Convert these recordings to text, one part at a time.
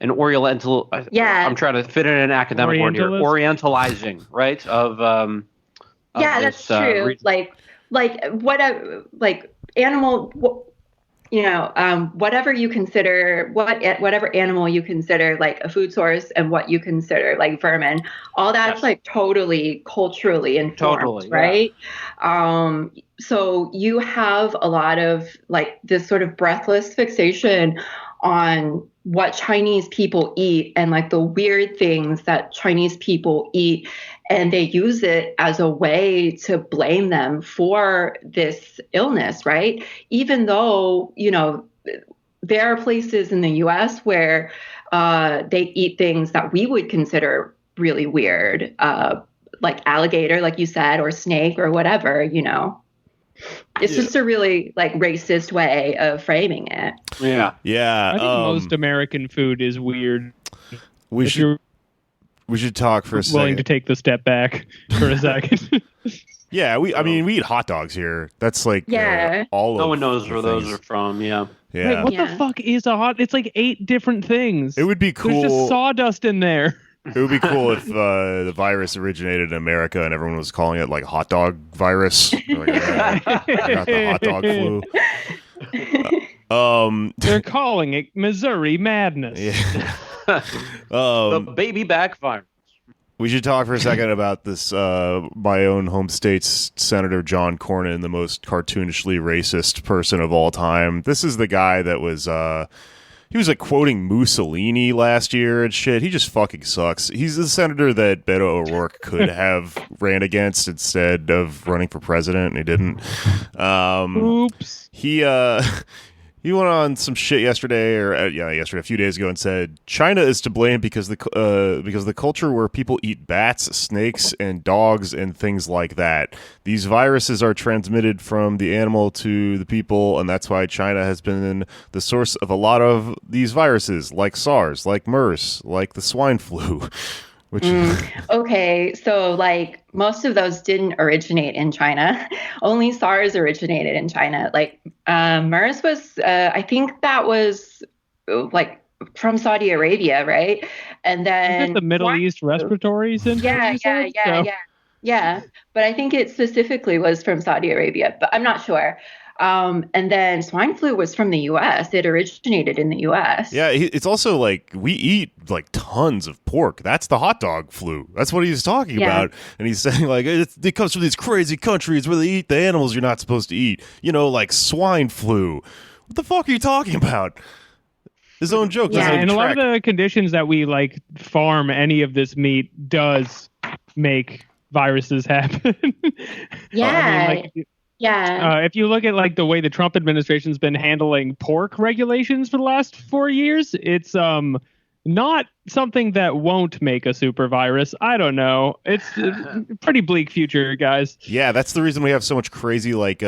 an Oriental. Yeah. I'm trying to fit in an academic word here. Orientalizing, right? Of yeah, this, that's true. region. Like animal. Whatever you consider, whatever animal you consider like a food source and what you consider like vermin, all that's like totally culturally informed, right? So you have a lot of like this sort of breathless fixation on what Chinese people eat and like the weird things that Chinese people eat. And they use it as a way to blame them for this illness, right? Even though, there are places in the US where they eat things that we would consider really weird, like alligator, like you said, or snake or whatever, It's just a really like racist way of framing it. Yeah. Yeah. I think most American food is weird. We should talk for a second. Willing to take the step back for a second. Yeah, we eat hot dogs here. That's like all. No one knows where those are from. Yeah. Yeah. Wait, what the fuck is a hot? It's like 8 different things. It would be cool. There's just sawdust in there. It would be cool if the virus originated in America and everyone was calling it like hot dog virus. Like, I got the hot dog flu. They're calling it Missouri Madness. Yeah. The baby backfire. We should talk for a second about this. My own home state's Senator John Cornyn, the most cartoonishly racist person of all time. This is the guy that was. He was like quoting Mussolini last year and shit. He just fucking sucks. He's the senator that Beto O'Rourke could have ran against instead of running for president, and he didn't. Oops. He went on some shit yesterday, a few days ago, and said China is to blame because the culture where people eat bats, snakes, and dogs and things like that. These viruses are transmitted from the animal to the people, and that's why China has been the source of a lot of these viruses, like SARS, like MERS, like the swine flu. Okay, so like most of those didn't originate in China. Only SARS originated in China. Like MERS was, I think that was like from Saudi Arabia, right? And then is it the Middle East respiratory syndrome? Yeah. But I think it specifically was from Saudi Arabia, but I'm not sure. And then swine flu was from the U.S. It originated in the U.S. Yeah, it's also like we eat like tons of pork. That's the hot dog flu. That's what he's talking about. And he's saying like it comes from these crazy countries where they eat the animals you're not supposed to eat. Like swine flu. What the fuck are you talking about? His own joke. Yeah, and a lot of the conditions that we like farm any of this meat does make viruses happen. Yeah. If you look at like the way the Trump administration's been handling pork regulations for the last 4 years, it's not something that won't make a super virus. I don't know. It's a pretty bleak future, guys. Yeah, that's the reason we have so much crazy like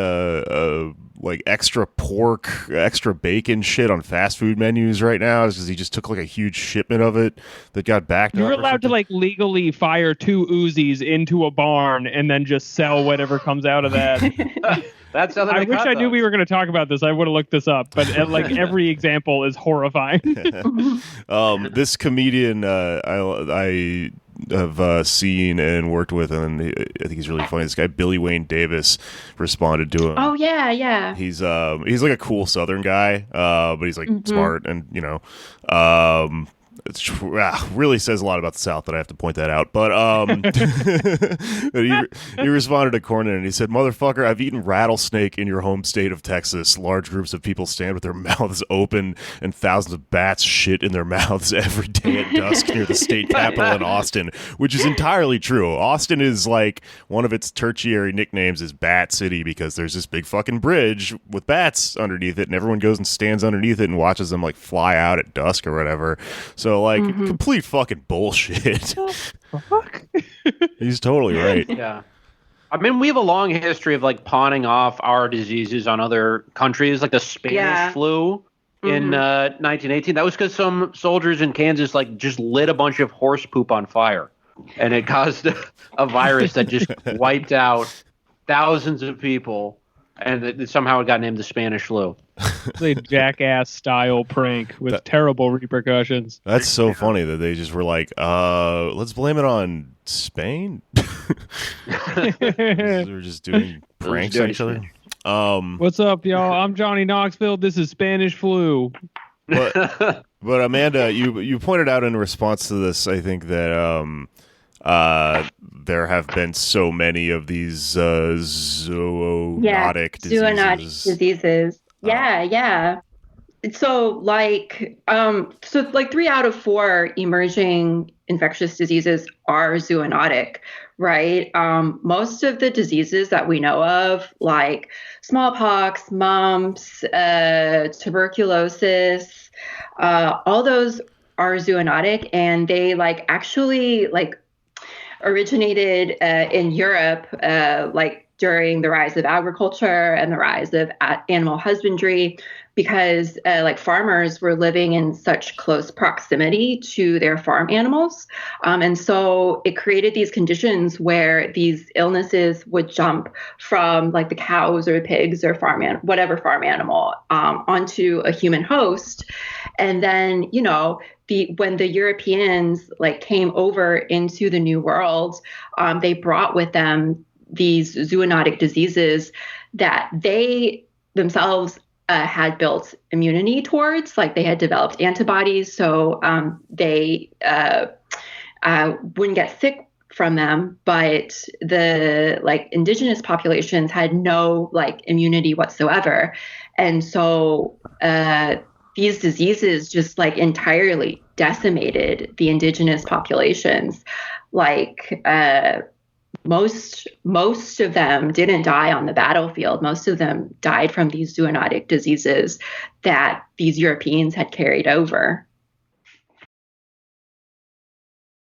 extra pork, extra bacon shit on fast food menus right now, is because he just took like a huge shipment of it that got backed up. You're allowed to like legally fire 2 Uzis into a barn and then just sell whatever comes out of that. That's how I wish I knew we were going to talk about this. I would have looked this up, but like every example is horrifying. This comedian I have seen and worked with, and I think he's really funny. This guy Billy Wayne Davis responded to him. Oh yeah. He's like a cool Southern guy, but he's like smart and it's really says a lot about the South that I have to point that out. But he responded to Cornyn and he said, "Motherfucker, I've eaten rattlesnake in your home state of Texas. Large groups of people stand with their mouths open and thousands of bats shit in their mouths every day at dusk near the state capitol in Austin," which is entirely true. Austin is like one of its tertiary nicknames is Bat City because there's this big fucking bridge with bats underneath it, and everyone goes and stands underneath it and watches them like fly out at dusk or whatever. So like complete fucking bullshit. Fuck? He's totally right. Yeah. I mean, we have a long history of like pawning off our diseases on other countries, like the Spanish flu in 1918. That was because some soldiers in Kansas like just lit a bunch of horse poop on fire, and it caused a virus that just wiped out thousands of people. and somehow it got named the Spanish flu. It's a jackass style prank with terrible repercussions. That's so funny that they just were like, let's blame it on Spain. They were just doing pranks on each other. What's up, y'all? I'm Johnny Knoxville. This is Spanish flu. But Amanda, you pointed out in response to this, I think that there have been so many of these zoonotic diseases. Yeah. So 3 out of 4 emerging infectious diseases are zoonotic, right? Most of the diseases that we know of, like smallpox, mumps, tuberculosis, all those are zoonotic, and they actually originated in Europe, during the rise of agriculture and the rise of animal husbandry, because farmers were living in such close proximity to their farm animals. And so it created these conditions where these illnesses would jump from the cows or pigs or whatever farm animal onto a human host. And then, when the Europeans came over into the New World, they brought with them these zoonotic diseases that they themselves had built immunity towards. They had developed antibodies, so they wouldn't get sick from them. But the indigenous populations had no immunity whatsoever, and so these diseases just entirely decimated the indigenous populations. Most of them didn't die on the battlefield. Most of them died from these zoonotic diseases that these Europeans had carried over.